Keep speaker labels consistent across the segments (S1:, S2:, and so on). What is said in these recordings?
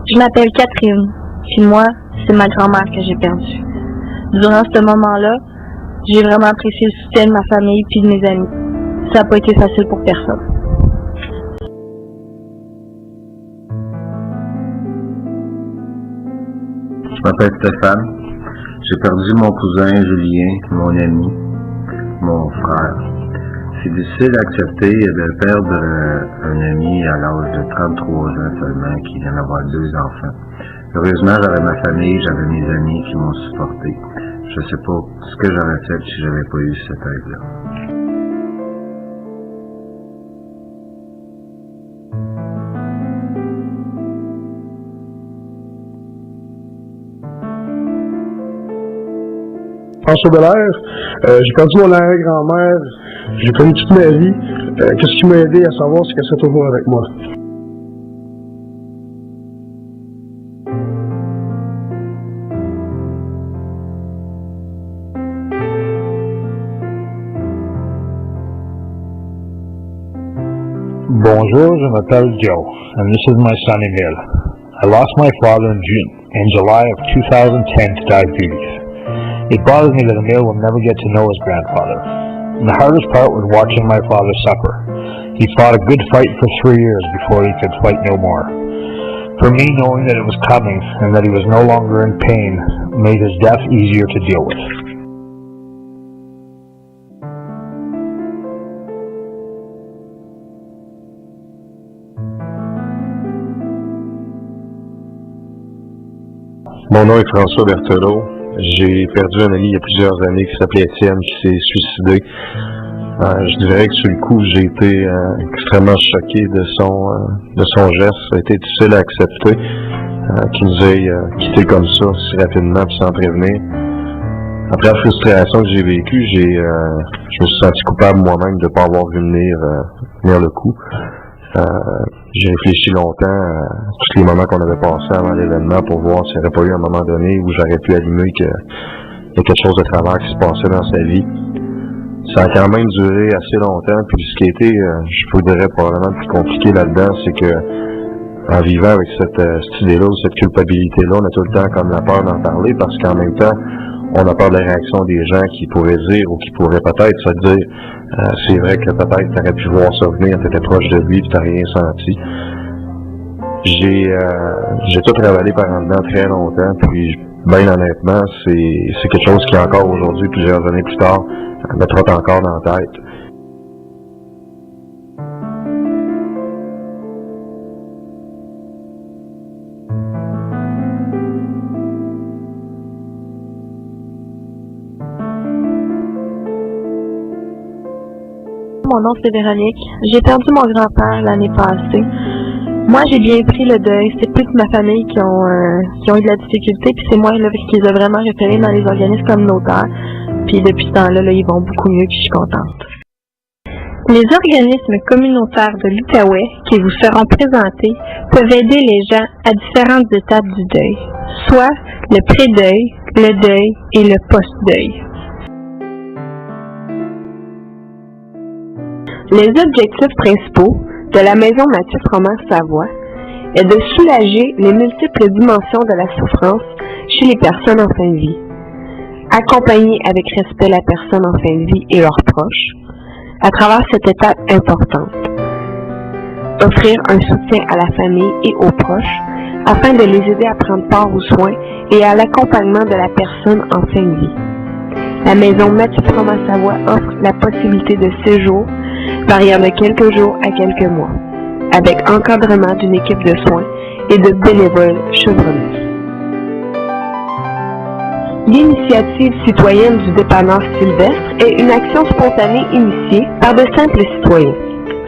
S1: Je m'appelle Catherine, puis moi, c'est ma grand-mère que j'ai perdue. Durant ce moment-là, j'ai vraiment apprécié le soutien de ma famille puis de mes amis. Ça n'a pas été facile pour personne.
S2: Je m'appelle Stéphane. J'ai perdu mon cousin Julien, mon ami, mon frère. C'est difficile à accepter de perdre un ami à l'âge de 33 ans seulement, qui vient d'avoir 2 enfants. Heureusement, j'avais ma famille, j'avais mes amis qui m'ont supporté. Je sais pas ce que j'aurais fait si j'avais pas eu cette aide-là.
S3: François Belair, j'ai perdu mon arrière-grand-mère, j'ai connu toute ma vie. Qu'est-ce qui m'a aidé à savoir, c'est qu'elle serait toujours avec moi.
S4: Bonjour, je m'appelle Joe, and this is my son Emil. I lost my father in July of 2010 to diabetes. It bothers me that Emil will never get to know his grandfather. And the hardest part was watching my father suffer. He fought a good fight for 3 years before he could fight no more. For me, knowing that it was coming and that he was no longer in pain made his death easier to deal with.
S5: Mon nom est François Berthelot. J'ai perdu un ami il y a plusieurs années qui s'appelait Étienne, qui s'est suicidé. Je dirais que sur le coup, j'ai été extrêmement choqué de son geste. Ça a été difficile à accepter qu'il nous ait quittés comme ça, si rapidement, puis sans prévenir. Après la frustration que j'ai vécue, je me suis senti coupable moi-même de ne pas avoir vu venir le coup. J'ai réfléchi longtemps à tous les moments qu'on avait passés avant l'événement pour voir s'il n'y aurait pas eu un moment donné où j'aurais pu allumer qu'il y a quelque chose de travers qui se passait dans sa vie. Ça a quand même duré assez longtemps, puis ce qui a été, je vous dirais, probablement plus compliqué là-dedans, c'est que en vivant avec cette idée-là ou cette culpabilité-là, on a tout le temps comme la peur d'en parler, parce qu'en même temps, on a peur de la réaction des gens qui pourraient dire ou qui pourraient peut-être se dire c'est vrai que peut-être t'aurais pu voir ça venir, t'étais proche de lui, puis t'as rien senti. J'ai tout travaillé par en dedans très longtemps, puis bien honnêtement, c'est quelque chose qui encore aujourd'hui, plusieurs années plus tard, me trotte encore dans la tête.
S1: Mon nom c'est Véronique. J'ai perdu mon grand-père l'année passée. Moi, j'ai bien pris le deuil. C'est plus ma famille qui ont eu de la difficulté, puis c'est moi là, qui les a vraiment référés dans les organismes communautaires. Puis depuis ce temps-là, ils vont beaucoup mieux, puis je suis contente. Les organismes communautaires de l'Outaouais qui vous seront présentés peuvent aider les gens à différentes étapes du deuil, soit le pré-deuil, le deuil et le post-deuil. Les objectifs principaux de la Maison Mathieu Froment Savoie est de soulager les multiples dimensions de la souffrance chez les personnes en fin de vie, accompagner avec respect la personne en fin de vie et leurs proches à travers cette étape importante, offrir un soutien à la famille et aux proches afin de les aider à prendre part aux soins et à l'accompagnement de la personne en fin de vie. La Maison Mathieu Froment Savoie offre la possibilité de séjour variant de quelques jours à quelques mois, avec encadrement d'une équipe de soins et de bénévoles chevronnés. L'initiative citoyenne du dépanneur Sylvestre est une action spontanée initiée par de simples citoyens,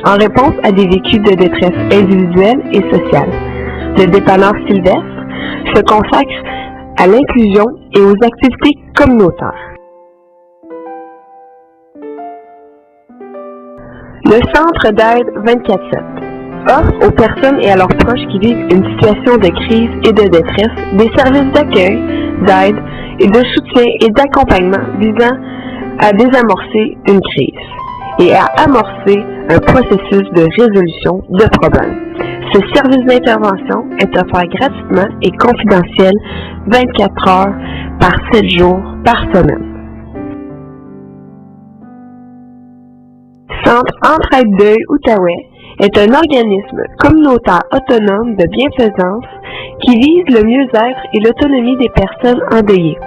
S1: en réponse à des vécus de détresse individuelle et sociale. Le dépanneur Sylvestre se consacre à l'inclusion et aux activités communautaires. Le Centre d'aide 24/7 offre aux personnes et à leurs proches qui vivent une situation de crise et de détresse des services d'accueil, d'aide et de soutien et d'accompagnement visant à désamorcer une crise et à amorcer un processus de résolution de problèmes. Ce service d'intervention est offert gratuitement et confidentiel 24 heures par 7 jours par semaine. Centre Entraide d'œil Outaouais est un organisme communautaire autonome de bienfaisance qui vise le mieux-être et l'autonomie des personnes endeuillées.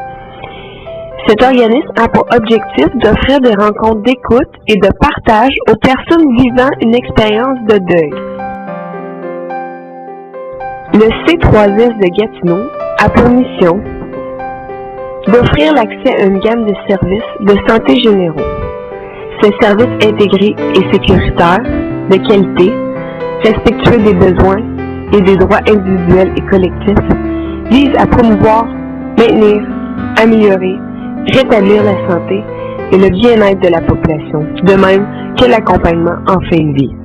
S1: Cet organisme a pour objectif d'offrir des rencontres d'écoute et de partage aux personnes vivant une expérience de deuil. Le C3S de Gatineau a pour mission d'offrir l'accès à une gamme de services de santé généraux. Ces services intégrés et sécuritaires, de qualité, respectueux des besoins et des droits individuels et collectifs, visent à promouvoir, maintenir, améliorer, rétablir la santé et le bien-être de la population, de même que l'accompagnement en fin de vie.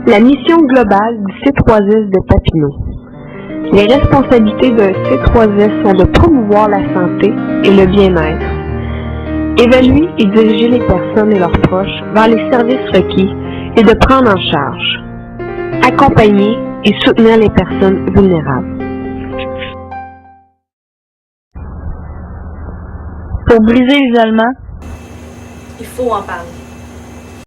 S1: La mission globale du C3S de Papineau. Les responsabilités d'un C3S sont de promouvoir la santé et le bien-être, évaluer et diriger les personnes et leurs proches vers les services requis et de prendre en charge, accompagner et soutenir les personnes vulnérables.
S6: Pour briser l'isolement,
S7: il faut en parler.